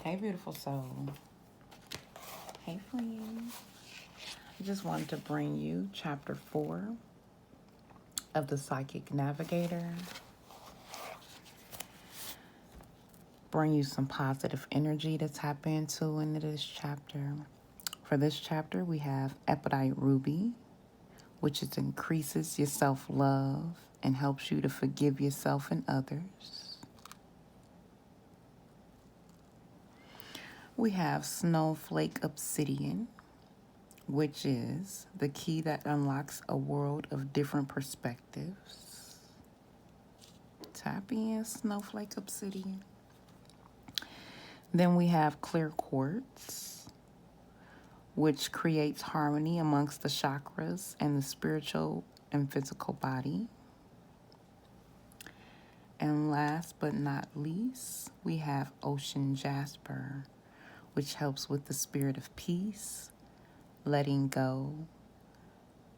Hey, beautiful soul. Hey, friend. I just wanted to bring you chapter 4 of the Psychic Navigator. Bring you some positive energy to tap into this chapter. For this chapter, we have Epidite Ruby, which is increases your self-love and helps you to forgive yourself and others. We have Snowflake Obsidian, which is the key that unlocks a world of different perspectives. Tap in, Snowflake Obsidian. Then we have Clear Quartz, which creates harmony amongst the chakras and the spiritual and physical body. And last but not least, we have Ocean Jasper, which helps with the spirit of peace, letting go,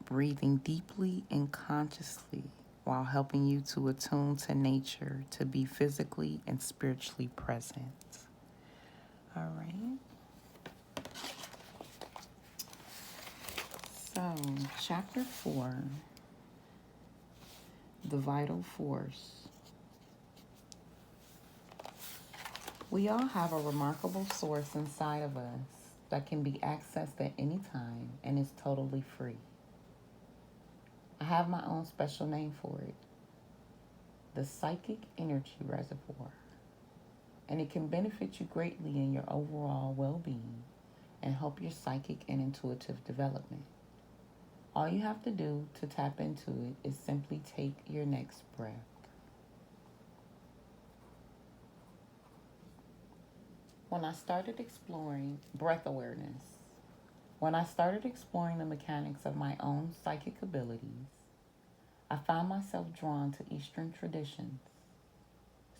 breathing deeply and consciously while helping you to attune to nature to be physically and spiritually present. All right. So, chapter 4, the vital force. We all have a remarkable source inside of us that can be accessed at any time and is totally free. I have my own special name for it, the psychic energy reservoir, and it can benefit you greatly in your overall well-being and help your psychic and intuitive development. All you have to do to tap into it is simply take your next breath. When I started exploring the mechanics of my own psychic abilities, I found myself drawn to Eastern traditions,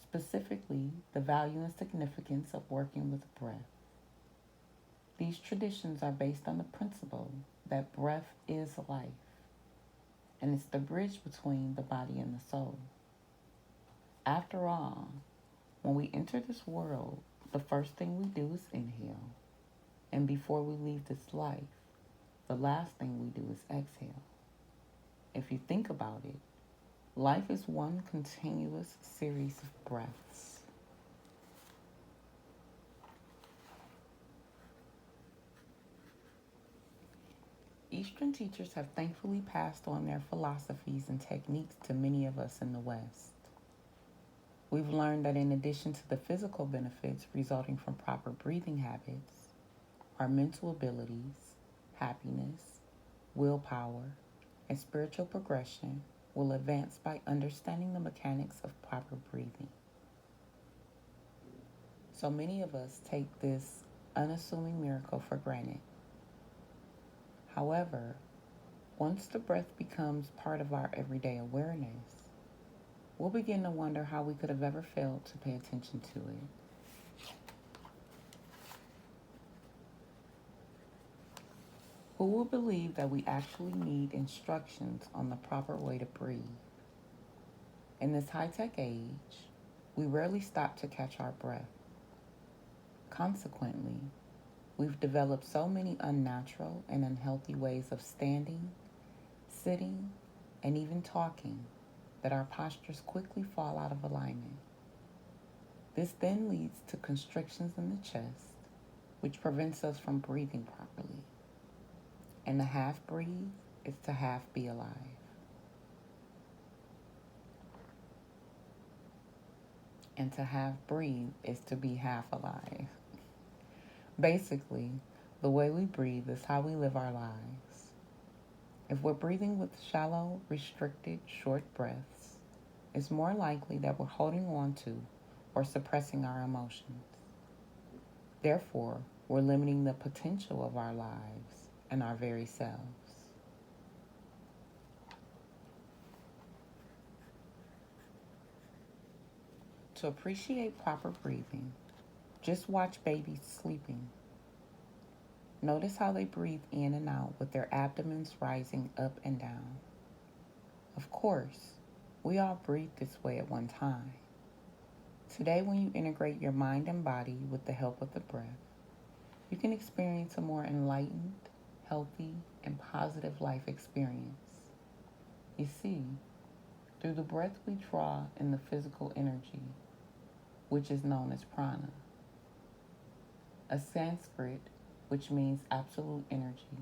specifically the value and significance of working with breath. These traditions are based on the principle that breath is life, and it's the bridge between the body and the soul. After all, when we enter this world, the first thing we do is inhale, and before we leave this life, the last thing we do is exhale. If you think about it, life is one continuous series of breaths. Eastern teachers have thankfully passed on their philosophies and techniques to many of us in the West. We've learned that in addition to the physical benefits resulting from proper breathing habits, our mental abilities, happiness, willpower, and spiritual progression will advance by understanding the mechanics of proper breathing. So many of us take this unassuming miracle for granted. However, once the breath becomes part of our everyday awareness, we'll begin to wonder how we could have ever failed to pay attention to it. Who will believe that we actually need instructions on the proper way to breathe? In this high-tech age, we rarely stop to catch our breath. Consequently, we've developed so many unnatural and unhealthy ways of standing, sitting, and even talking that our postures quickly fall out of alignment. This then leads to constrictions in the chest, which prevents us from breathing properly. And to half breathe is to half be alive. And to half breathe is to be half alive. Basically, the way we breathe is how we live our lives. If we're breathing with shallow, restricted, short breaths, it's more likely that we're holding on to or suppressing our emotions. Therefore, we're limiting the potential of our lives and our very selves. To appreciate proper breathing, just watch babies sleeping. Notice how they breathe in and out with their abdomens rising up and down. Of course, we all breathe this way at one time. Today, when you integrate your mind and body with the help of the breath, you can experience a more enlightened, healthy, and positive life experience. You see, through the breath we draw in the physical energy, which is known as prana, a Sanskrit which means absolute energy.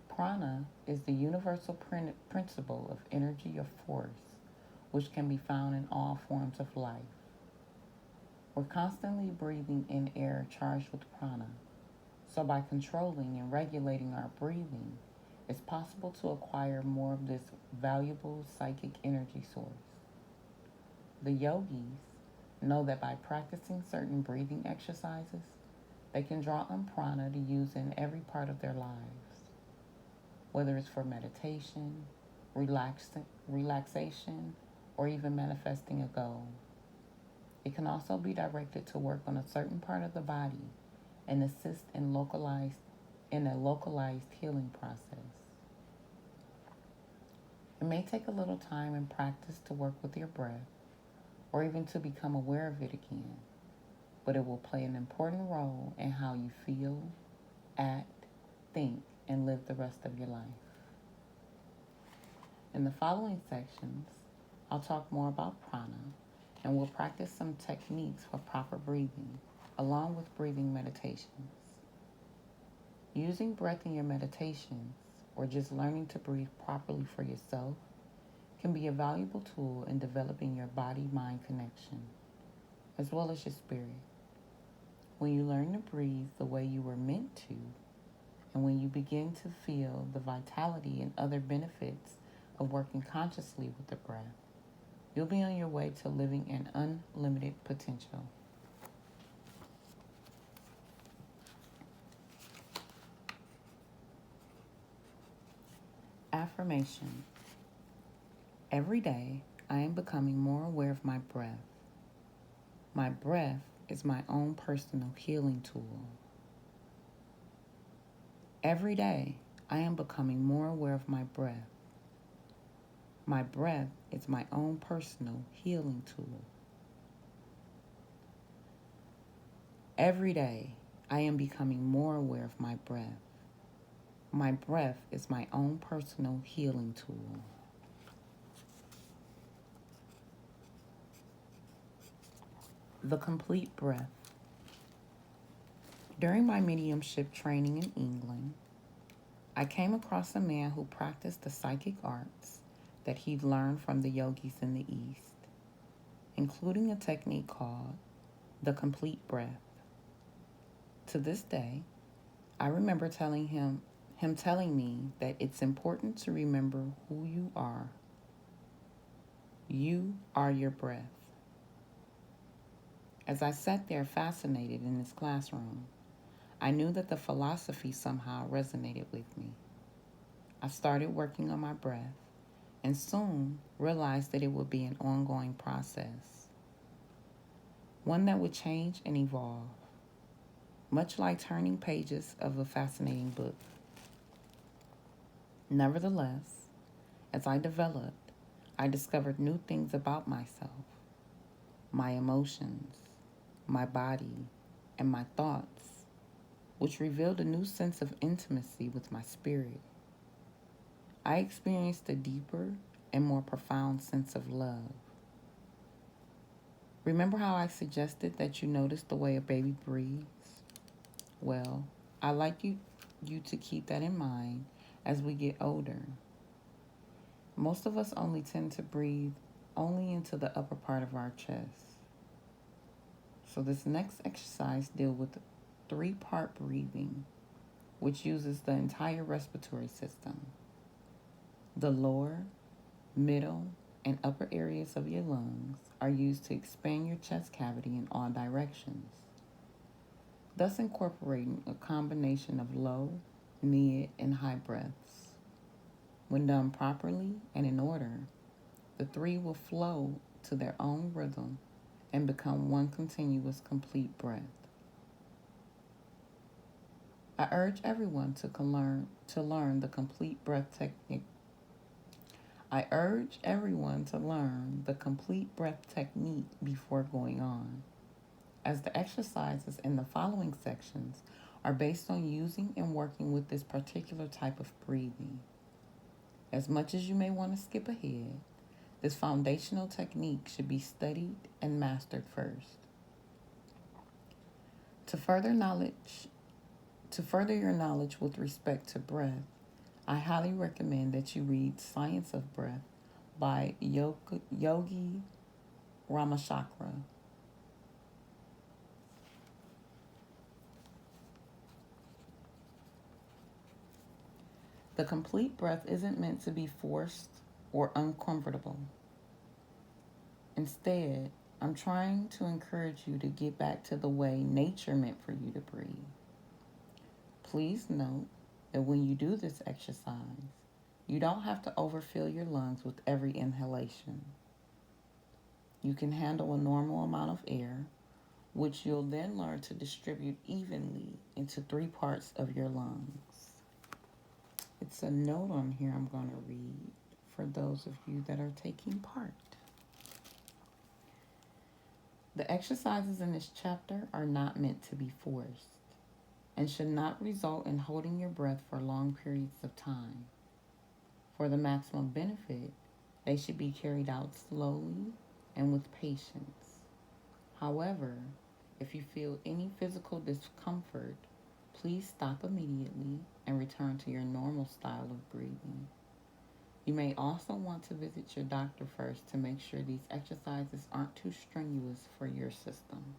Prana is the universal principle of energy or force, which can be found in all forms of life. We're constantly breathing in air charged with prana, so by controlling and regulating our breathing, it's possible to acquire more of this valuable psychic energy source. The yogis know that by practicing certain breathing exercises, they can draw on prana to use in every part of their lives, whether it's for meditation, relaxation, or even manifesting a goal. It can also be directed to work on a certain part of the body and assist in a localized healing process. It may take a little time and practice to work with your breath or even to become aware of it again, but it will play an important role in how you feel, act, think, and live the rest of your life. In the following sections, I'll talk more about prana and we'll practice some techniques for proper breathing, along with breathing meditations. Using breath in your meditations, or just learning to breathe properly for yourself, can be a valuable tool in developing your body-mind connection, as well as your spirit. When you learn to breathe the way you were meant to, and when you begin to feel the vitality and other benefits of working consciously with the breath, you'll be on your way to living an unlimited potential. Affirmation. Every day, I am becoming more aware of my breath. My breath is my own personal healing tool. Every day, I am becoming more aware of my breath. My breath is my own personal healing tool. Every day, I am becoming more aware of my breath. My breath is my own personal healing tool. The complete breath. During my mediumship training in England, I came across a man who practiced the psychic arts that he'd learned from the yogis in the East, including a technique called the complete breath. To this day, I remember him telling me that it's important to remember who you are. You are your breath. As I sat there fascinated in his classroom, I knew that the philosophy somehow resonated with me. I started working on my breath and soon realized that it would be an ongoing process, one that would change and evolve, much like turning pages of a fascinating book. Nevertheless, as I developed, I discovered new things about myself, my emotions, my body, and my thoughts, which revealed a new sense of intimacy with my spirit. I experienced a deeper and more profound sense of love. Remember how I suggested that you notice the way a baby breathes? Well, I'd like you to keep that in mind as we get older. Most of us only tend to breathe only into the upper part of our chest. So this next exercise deals with 3-part breathing, which uses the entire respiratory system. The lower, middle, and upper areas of your lungs are used to expand your chest cavity in all directions, thus incorporating a combination of low, mid, and high breaths. When done properly and in order, the 3 will flow to their own rhythm and become one continuous complete breath. I urge everyone to learn the complete breath technique. I urge everyone to learn the complete breath technique before going on, as the exercises in the following sections are based on using and working with this particular type of breathing. As much as you may want to skip ahead, this foundational technique should be studied and mastered first. To further knowledge, to further your knowledge with respect to breath, I highly recommend that you read Science of Breath by Yogi Ramachakra. The complete breath isn't meant to be forced or uncomfortable. Instead, I'm trying to encourage you to get back to the way nature meant for you to breathe. Please note that when you do this exercise, you don't have to overfill your lungs with every inhalation. You can handle a normal amount of air, which you'll then learn to distribute evenly into three parts of your lungs. It's a note on here I'm going to read for those of you that are taking part. The exercises in this chapter are not meant to be forced and should not result in holding your breath for long periods of time. For the maximum benefit, they should be carried out slowly and with patience. However, if you feel any physical discomfort, please stop immediately and return to your normal style of breathing. You may also want to visit your doctor first to make sure these exercises aren't too strenuous for your system.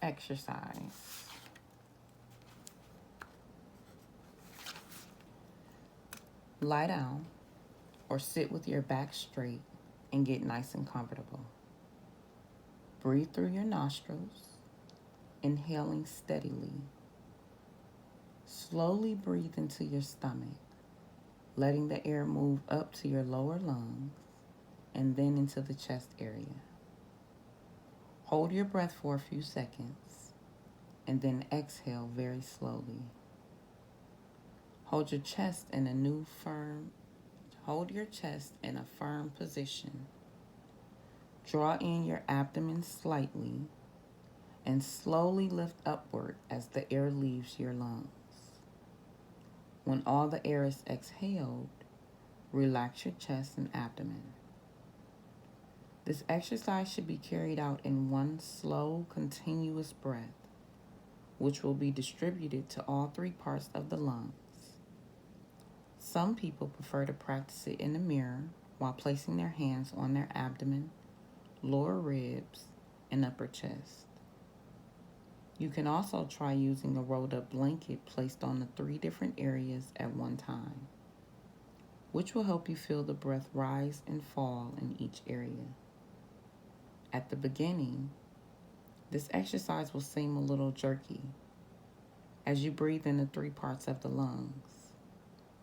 Exercise. Lie down or sit with your back straight and get nice and comfortable. Breathe through your nostrils, inhaling steadily. Slowly breathe into your stomach, letting the air move up to your lower lungs and then into the chest area. Hold your breath for a few seconds and then exhale very slowly. Hold your chest in a firm position. Draw in your abdomen slightly and slowly lift upward as the air leaves your lungs. When all the air is exhaled, relax your chest and abdomen. This exercise should be carried out in one slow, continuous breath, which will be distributed to all three parts of the lungs. Some people prefer to practice it in the mirror while placing their hands on their abdomen, lower ribs, and upper chest. You can also try using a rolled up blanket placed on the three different areas at one time, which will help you feel the breath rise and fall in each area. At the beginning, this exercise will seem a little jerky as you breathe in the three parts of the lungs,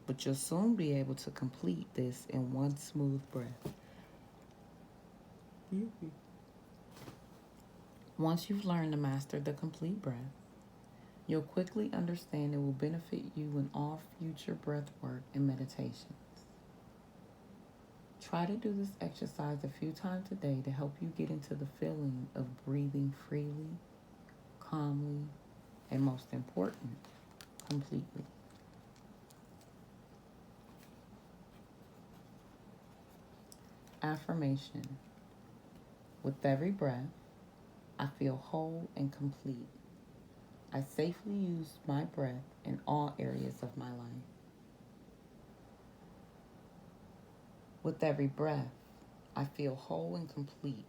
but you'll soon be able to complete this in one smooth breath. Once you've learned to master the complete breath, you'll quickly understand it will benefit you in all future breath work and meditations. Try to do this exercise a few times a day to help you get into the feeling of breathing freely, calmly, and most important, completely. Affirmation. With every breath, I feel whole and complete. I safely use my breath in all areas of my life. With every breath, I feel whole and complete.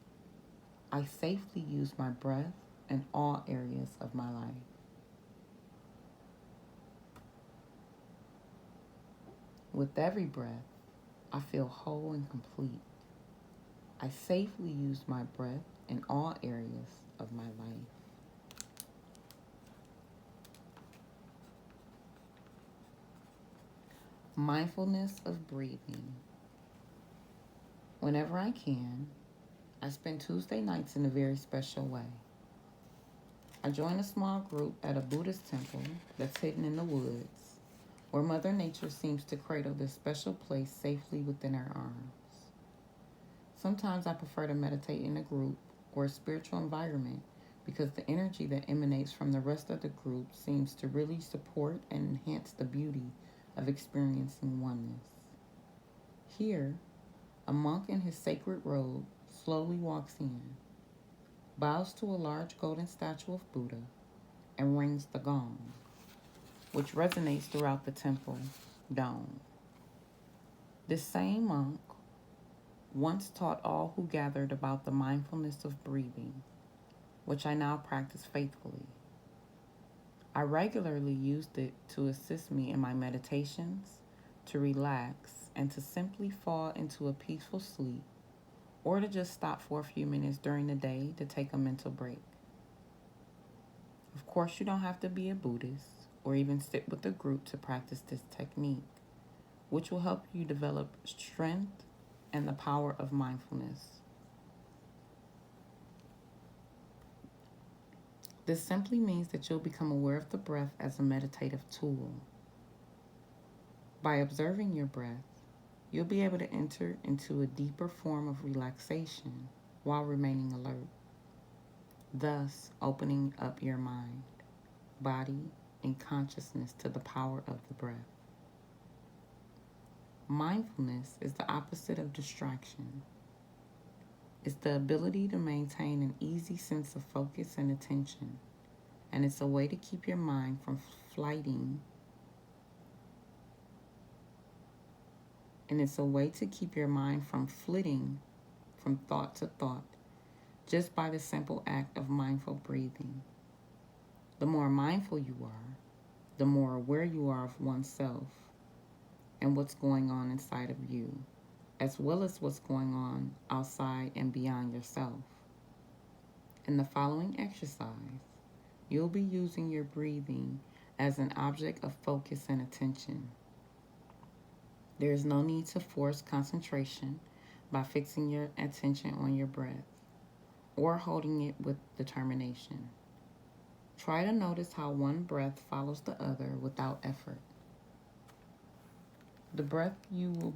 I safely use my breath in all areas of my life. With every breath, I feel whole and complete. I safely use my breath in all areas of my life. Mindfulness of breathing. Whenever I can, I spend Tuesday nights in a very special way. I joined a small group at a Buddhist temple that's hidden in the woods, where Mother Nature seems to cradle this special place safely within her arms. Sometimes I prefer to meditate in a group or a spiritual environment because the energy that emanates from the rest of the group seems to really support and enhance the beauty of experiencing oneness. Here, a monk in his sacred robe slowly walks in, bows to a large golden statue of Buddha, and rings the gong, which resonates throughout the temple dome. This same monk once taught all who gathered about the mindfulness of breathing, which I now practice faithfully. I regularly used it to assist me in my meditations, to relax, and to simply fall into a peaceful sleep, or to just stop for a few minutes during the day to take a mental break. Of course, you don't have to be a Buddhist or even sit with a group to practice this technique, which will help you develop strength and the power of mindfulness. This simply means that you'll become aware of the breath as a meditative tool. By observing your breath, you'll be able to enter into a deeper form of relaxation while remaining alert, thus opening up your mind, body, and consciousness to the power of the breath. Mindfulness is the opposite of distraction. It's the ability to maintain an easy sense of focus and attention, and it's a way to keep your mind from flighting. And it's a way to keep your mind from flitting from thought to thought just by the simple act of mindful breathing. The more mindful you are, the more aware you are of oneself and what's going on inside of you, as well as what's going on outside and beyond yourself. In the following exercise, you'll be using your breathing as an object of focus and attention. There is no need to force concentration by fixing your attention on your breath or holding it with determination. Try to notice how one breath follows the other without effort. The breath will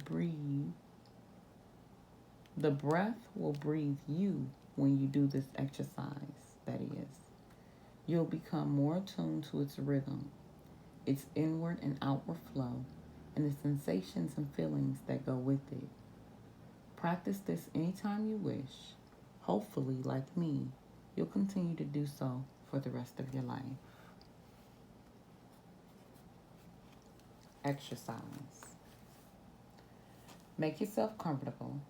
breathe you when you do this exercise, that is. You'll become more attuned to its rhythm, its inward and outward flow, and the sensations and feelings that go with it. Practice this anytime you wish. Hopefully, like me, you'll continue to do so for the rest of your life. Exercise. Make yourself comfortable,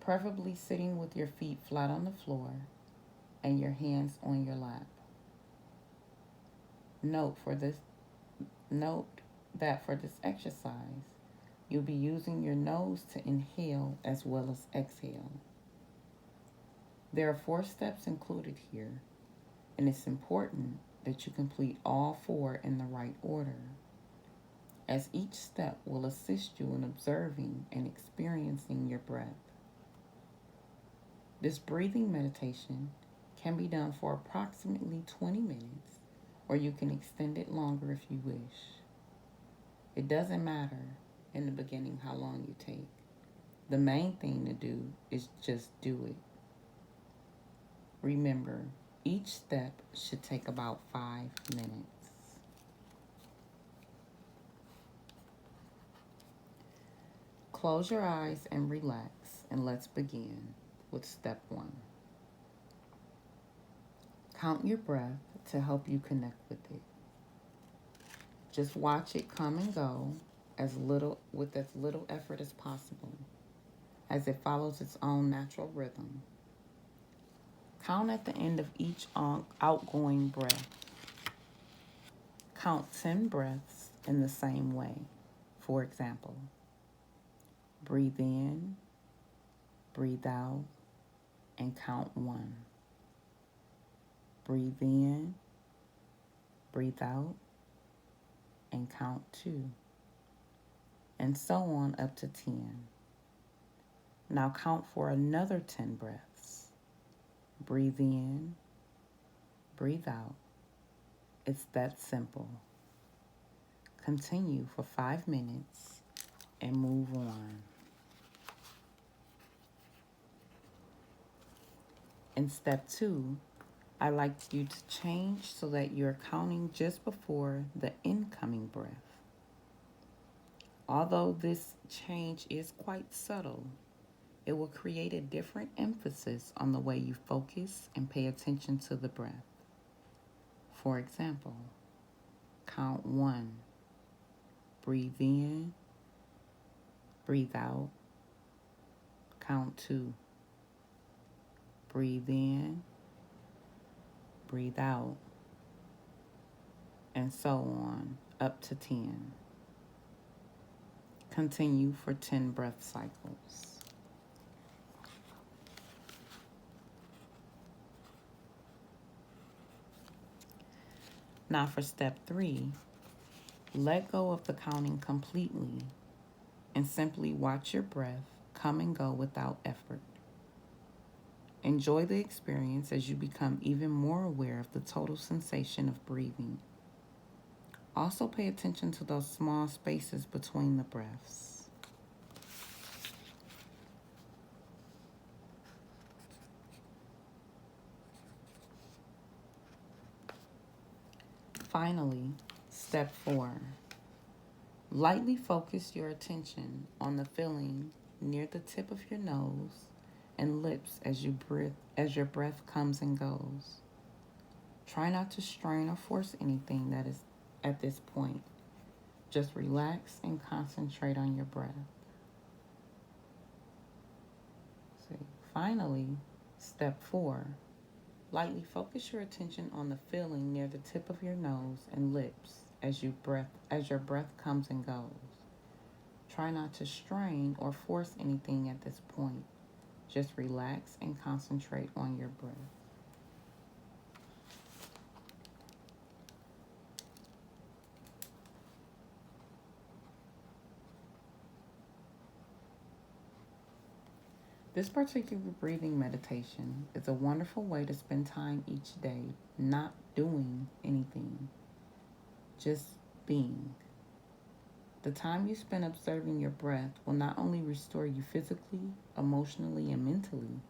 preferably sitting with your feet flat on the floor and your hands on your lap. Note that for this exercise, you'll be using your nose to inhale as well as exhale. There are 4 steps included here, and it's important that you complete all 4 in the right order, as each step will assist you in observing and experiencing your breath. This breathing meditation can be done for approximately 20 minutes, or you can extend it longer if you wish. It doesn't matter in the beginning how long you take. The main thing to do is just do it. Remember, each step should take about 5 minutes. Close your eyes and relax, and let's begin with step 1. Count your breath to help you connect with it. Just watch it come and go with as little effort as possible, as it follows its own natural rhythm. Count at the end of each outgoing breath. Count 10 breaths in the same way. For example, breathe in, breathe out, and count 1. Breathe in, breathe out, and count 2. And so on up to 10. Now count for another 10 breaths. Breathe in, breathe out. It's that simple. Continue for 5 minutes and move on. In step 2, I like you to change so that you're counting just before the incoming breath. Although this change is quite subtle, it will create a different emphasis on the way you focus and pay attention to the breath. For example, count 1, breathe in, breathe out. Count 2, breathe in, breathe out, and so on up to 10. Continue for 10 breath cycles. Now for step 3, let go of the counting completely and simply watch your breath come and go without effort. Enjoy the experience as you become even more aware of the total sensation of breathing. Also pay attention to those small spaces between the breaths. Finally, step 4. Lightly focus your attention on the feeling near the tip of your nose and lips as your breath comes and goes. Try not to strain or force anything that is at this point. Just relax and concentrate on your breath. Finally, step 4. Lightly focus your attention on the feeling near the tip of your nose and lips as your breath comes and goes. Try not to strain or force anything at this point. Just relax and concentrate on your breath. This particular breathing meditation is a wonderful way to spend time each day not doing anything, just being. The time you spend observing your breath will not only restore you physically, emotionally, and mentally,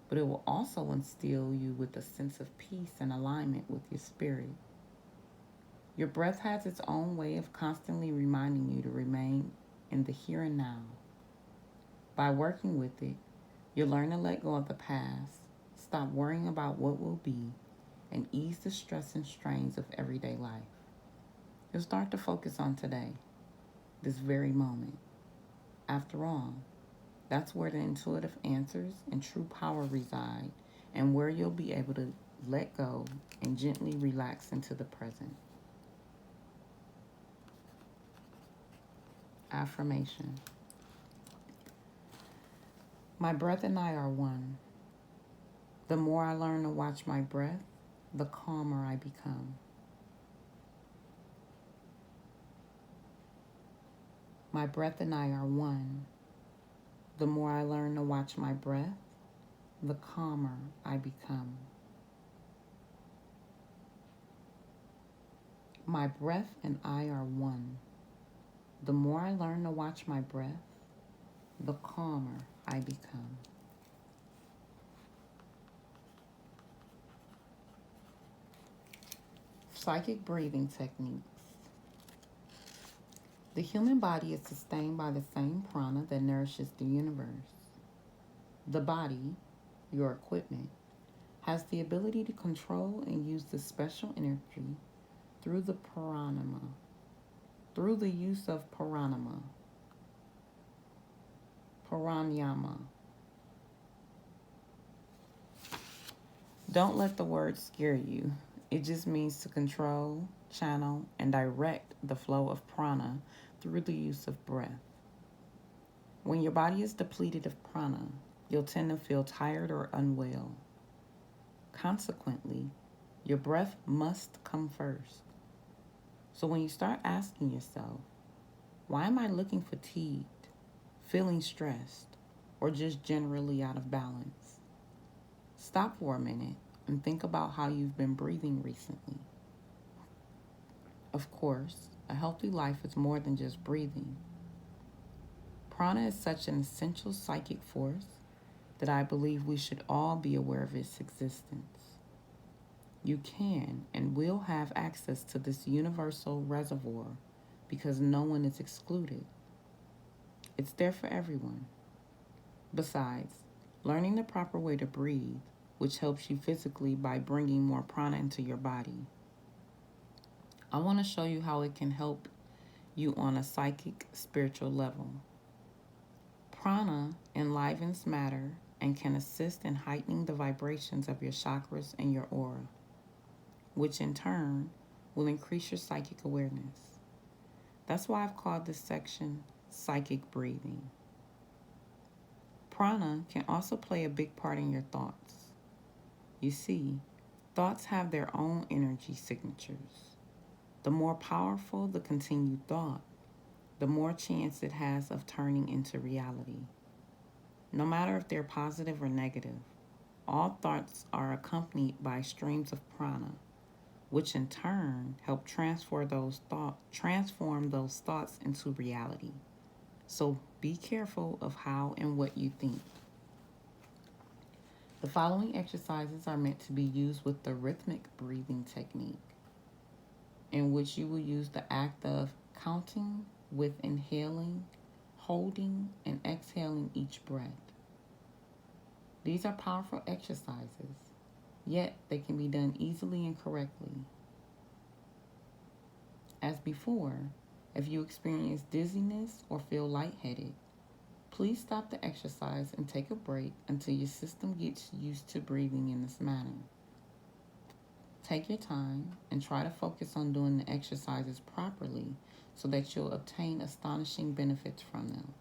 but it will also instill you with a sense of peace and alignment with your spirit. Your breath has its own way of constantly reminding you to remain in the here and now. By working with it, you'll learn to let go of the past, stop worrying about what will be, and ease the stress and strains of everyday life. You'll start to focus on today, this very moment. After all, that's where the intuitive answers and true power reside, and where you'll be able to let go and gently relax into the present. Affirmation. My breath and I are one. The more I learn to watch my breath, the calmer I become. My breath and I are one. The more I learn to watch my breath, the calmer I become. My breath and I are one. The more I learn to watch my breath, the calmer I become. Psychic breathing techniques. The human body is sustained by the same prana that nourishes the universe. The body, your equipment, has the ability to control and use this special energy through the use of pranayama. Don't let the word scare you. It just means to control, channel, and direct the flow of prana through the use of breath. When your body is depleted of prana, you'll tend to feel tired or unwell. Consequently, your breath must come first. So when you start asking yourself, why am I looking fatigued, feeling stressed, or just generally out of balance? Stop for a minute and think about how you've been breathing recently. Of course, a healthy life is more than just breathing. Prana is such an essential psychic force that I believe we should all be aware of its existence. You can and will have access to this universal reservoir because no one is excluded. It's there for everyone. Besides, learning the proper way to breathe, which helps you physically by bringing more prana into your body. I want to show you how it can help you on a psychic, spiritual level. Prana enlivens matter and can assist in heightening the vibrations of your chakras and your aura, which in turn will increase your psychic awareness. That's why I've called this section Psychic Breathing. Prana can also play a big part in your thoughts. You see, thoughts have their own energy signatures. The more powerful the continued thought, the more chance it has of turning into reality. No matter if they're positive or negative, all thoughts are accompanied by streams of prana, which in turn help transform those thoughts into reality. So be careful of how and what you think. The following exercises are meant to be used with the rhythmic breathing technique, in which you will use the act of counting with inhaling, holding, and exhaling each breath. These are powerful exercises, yet they can be done easily and correctly. As before, if you experience dizziness or feel lightheaded, please stop the exercise and take a break until your system gets used to breathing in this manner. Take your time and try to focus on doing the exercises properly so that you'll obtain astonishing benefits from them.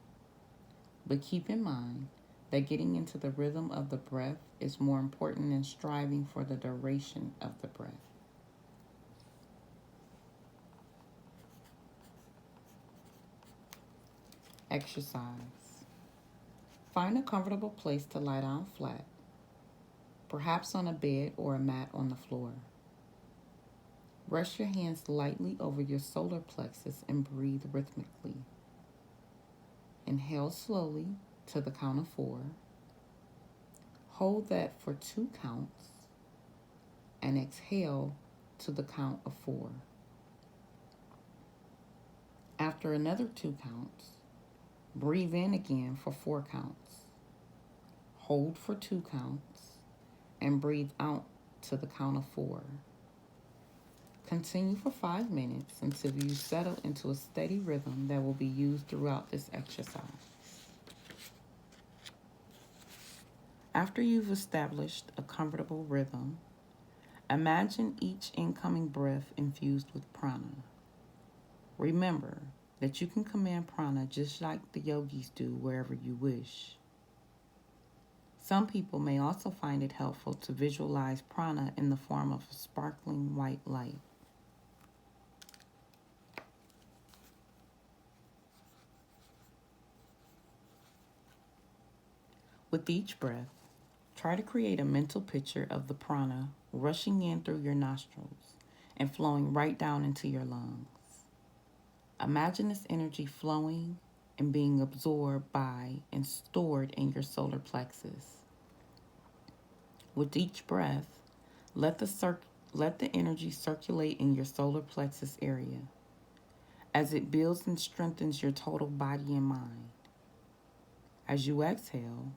But keep in mind that getting into the rhythm of the breath is more important than striving for the duration of the breath. Exercise. Find a comfortable place to lie down flat, perhaps on a bed or a mat on the floor. Rest your hands lightly over your solar plexus and breathe rhythmically. Inhale slowly to the count of 4. Hold that for 2 counts and exhale to the count of 4. After another 2 counts, breathe in again for 4 counts. Hold for 2 counts and breathe out to the count of 4. Continue for 5 minutes until you settle into a steady rhythm that will be used throughout this exercise. After you've established a comfortable rhythm, imagine each incoming breath infused with prana. Remember that you can command prana just like the yogis do wherever you wish. Some people may also find it helpful to visualize prana in the form of a sparkling white light. With each breath, try to create a mental picture of the prana rushing in through your nostrils and flowing right down into your lungs. Imagine this energy flowing and being absorbed by and stored in your solar plexus. With each breath, let the energy circulate in your solar plexus area as it builds and strengthens your total body and mind. As you exhale,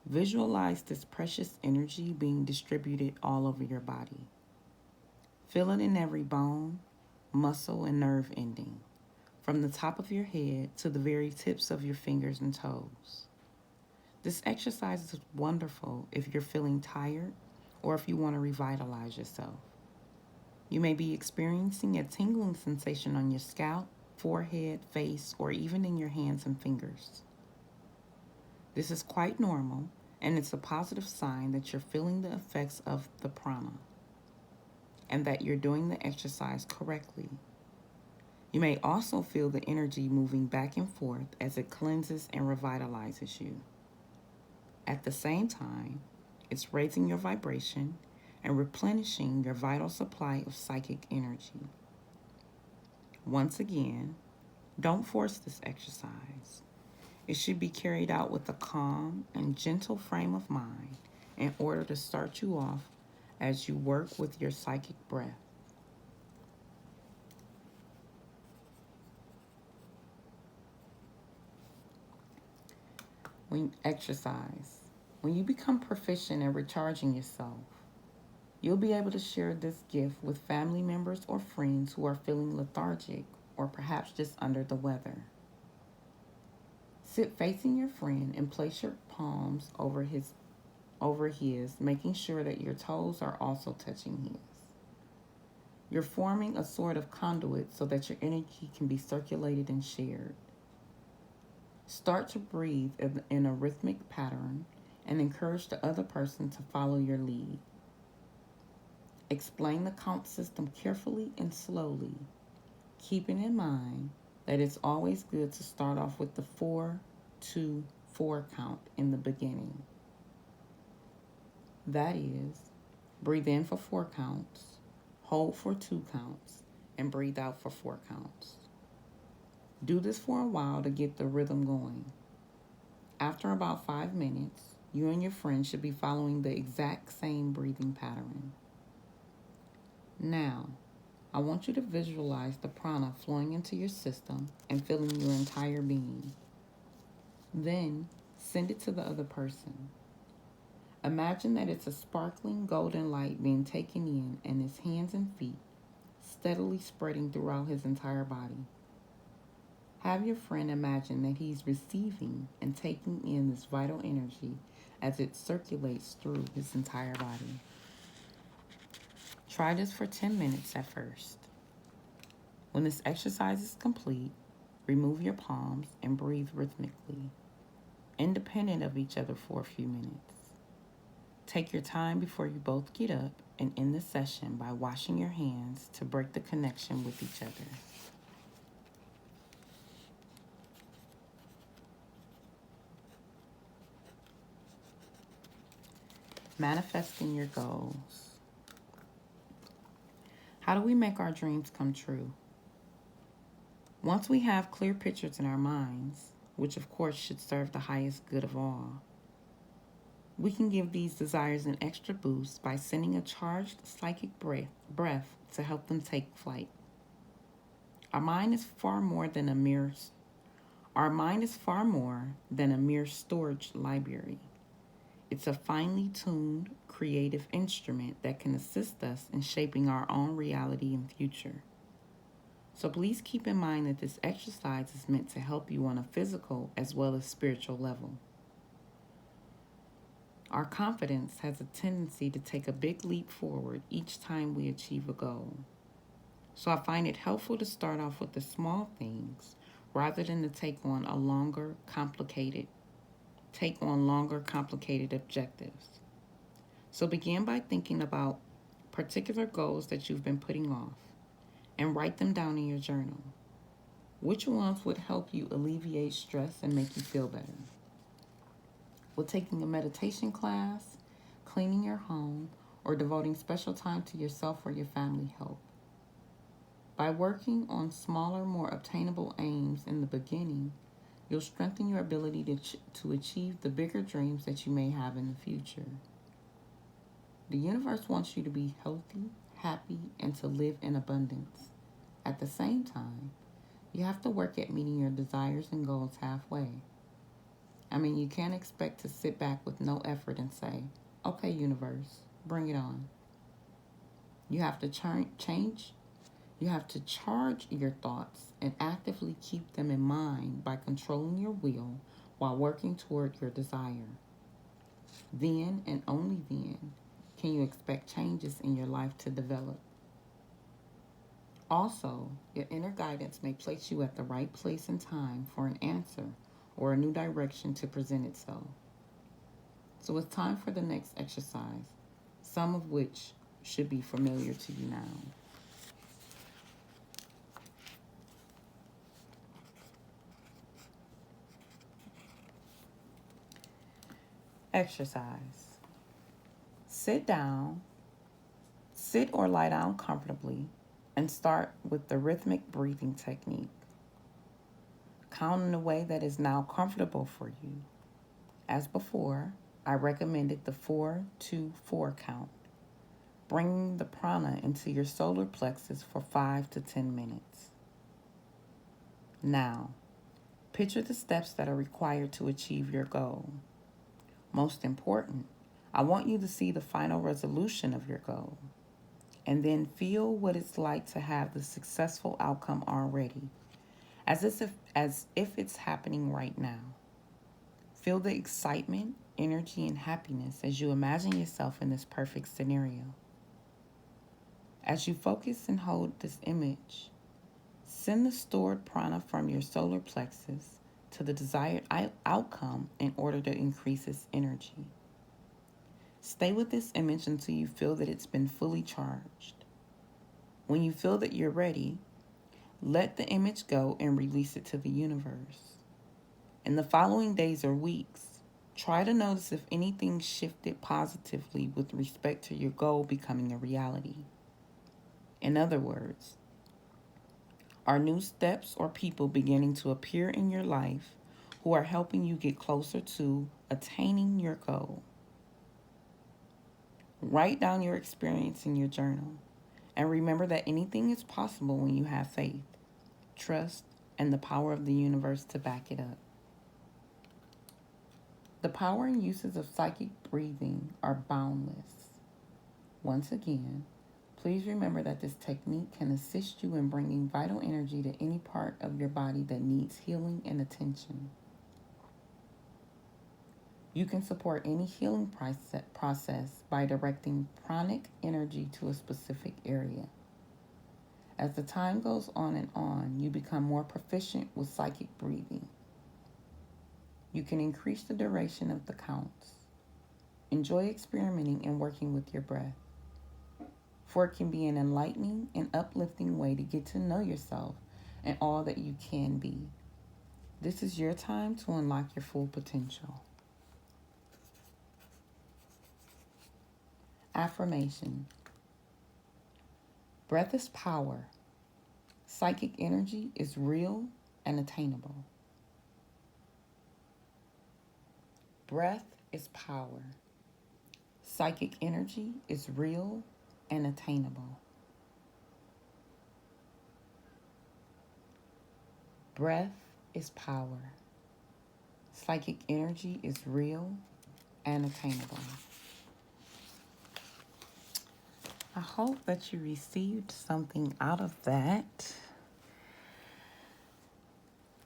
visualize this precious energy being distributed all over your body. Feel it in every bone, muscle, and nerve ending, from the top of your head to the very tips of your fingers and toes. This exercise is wonderful if you're feeling tired or if you want to revitalize yourself. You may be experiencing a tingling sensation on your scalp, forehead, face, or even in your hands and fingers. This is quite normal, and it's a positive sign that you're feeling the effects of the prana and that you're doing the exercise correctly. You may also feel the energy moving back and forth as it cleanses and revitalizes you. At the same time, it's raising your vibration and replenishing your vital supply of psychic energy. Once again, don't force this exercise. It should be carried out with a calm and gentle frame of mind in order to start you off as you work with your psychic breath. When you exercise, when you become proficient in recharging yourself, you'll be able to share this gift with family members or friends who are feeling lethargic or perhaps just under the weather. Sit facing your friend and place your palms over his, making sure that your toes are also touching his. You're forming a sort of conduit so that your energy can be circulated and shared. Start to breathe in a rhythmic pattern and encourage the other person to follow your lead. Explain the count system carefully and slowly, keeping in mind that it's always good to start off with the 4-2-4 count in the beginning. That is, breathe in for 4 counts, hold for 2 counts, and breathe out for 4 counts. Do this for a while to get the rhythm going. After about 5 minutes, you and your friend should be following the exact same breathing pattern. Now, I want you to visualize the prana flowing into your system and filling your entire being. Then, send it to the other person. Imagine that it's a sparkling golden light being taken in and his hands and feet steadily spreading throughout his entire body. Have your friend imagine that he's receiving and taking in this vital energy as it circulates through his entire body. Try this for 10 minutes at first. When this exercise is complete, remove your palms and breathe rhythmically, independent of each other for a few minutes. Take your time before you both get up and end the session by washing your hands to break the connection with each other. Manifesting your goals. How do we make our dreams come true? Once we have clear pictures in our minds, which of course should serve the highest good of all, we can give these desires an extra boost by sending a charged psychic breath to help them take flight. Our mind is far more than a mere storage library. It's a finely tuned, creative instrument that can assist us in shaping our own reality and future. So please keep in mind that this exercise is meant to help you on a physical as well as spiritual level. Our confidence has a tendency to take a big leap forward each time we achieve a goal. So I find it helpful to start off with the small things rather than to take on longer, complicated objectives. So begin by thinking about particular goals that you've been putting off and write them down in your journal. Which ones would help you alleviate stress and make you feel better? Will taking a meditation class, cleaning your home, or devoting special time to yourself or your family help? By working on smaller, more obtainable aims in the beginning, you'll strengthen your ability to achieve the bigger dreams that you may have in the future. The universe wants you to be healthy, happy, and to live in abundance. At the same time, you have to work at meeting your desires and goals halfway. You can't expect to sit back with no effort and say, okay, universe, bring it on. You have to You have to charge your thoughts and actively keep them in mind by controlling your will while working toward your desire. Then and only then can you expect changes in your life to develop. Also, your inner guidance may place you at the right place and time for an answer or a new direction to present itself. So it's time for the next exercise, some of which should be familiar to you now. Exercise. Sit down Sit or lie down comfortably and start with the rhythmic breathing technique. Count in a way that is now comfortable for you. As before, I recommended the 4-2-4 count, bringing the prana into your solar plexus for 5 to 10 minutes. Now, picture the steps that are required to achieve your goal. Most important, I want you to see the final resolution of your goal, and then feel what it's like to have the successful outcome already, as if it's happening right now. Feel the excitement, energy, and happiness as you imagine yourself in this perfect scenario. As you focus and hold this image, send the stored prana from your solar plexus to the desired outcome in order to increase its energy. Stay with this image until you feel that it's been fully charged. When you feel that you're ready, let the image go and release it to the universe. In the following days or weeks, try to notice if anything shifted positively with respect to your goal becoming a reality. In other words, are new steps or people beginning to appear in your life who are helping you get closer to attaining your goal? Write down your experience in your journal and remember that anything is possible when you have faith, trust, and the power of the universe to back it up. The power and uses of psychic breathing are boundless. Once again, please remember that this technique can assist you in bringing vital energy to any part of your body that needs healing and attention. You can support any healing process by directing pranic energy to a specific area. As the time goes on, you become more proficient with psychic breathing. You can increase the duration of the counts. Enjoy experimenting and working with your breath, for it can be an enlightening and uplifting way to get to know yourself and all that you can be. This is your time to unlock your full potential. Affirmation. Breath is power. Psychic energy is real and attainable. Breath is power. Psychic energy is real and attainable. Breath is power. Psychic energy is real and attainable. I hope that you received something out of that.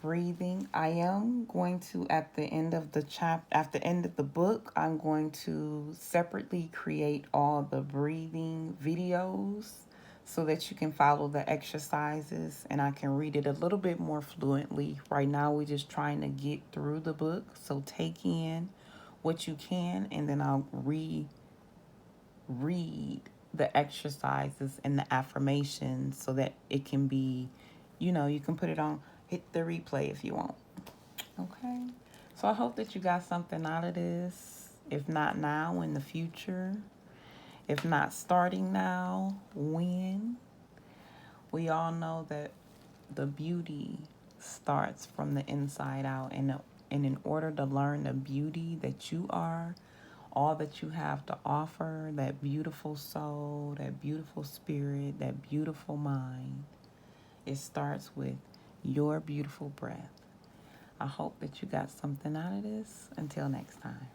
Breathing. I am going to, at the end of the book, I'm going to separately create all the breathing videos so that you can follow the exercises and I can read it a little bit more fluently. Right now, we're just trying to get through the book. So take in what you can, and then I'll reread the exercises and the affirmations so that it can be, you can put it on, hit the replay if you want. Okay? So I hope that you got something out of this. If not now, in the future. If not starting now, when? We all know that the beauty starts from the inside out. And in order to learn the beauty that you are, all that you have to offer, that beautiful soul, that beautiful spirit, that beautiful mind, it starts with your beautiful breath. I hope that you got something out of this. Until next time.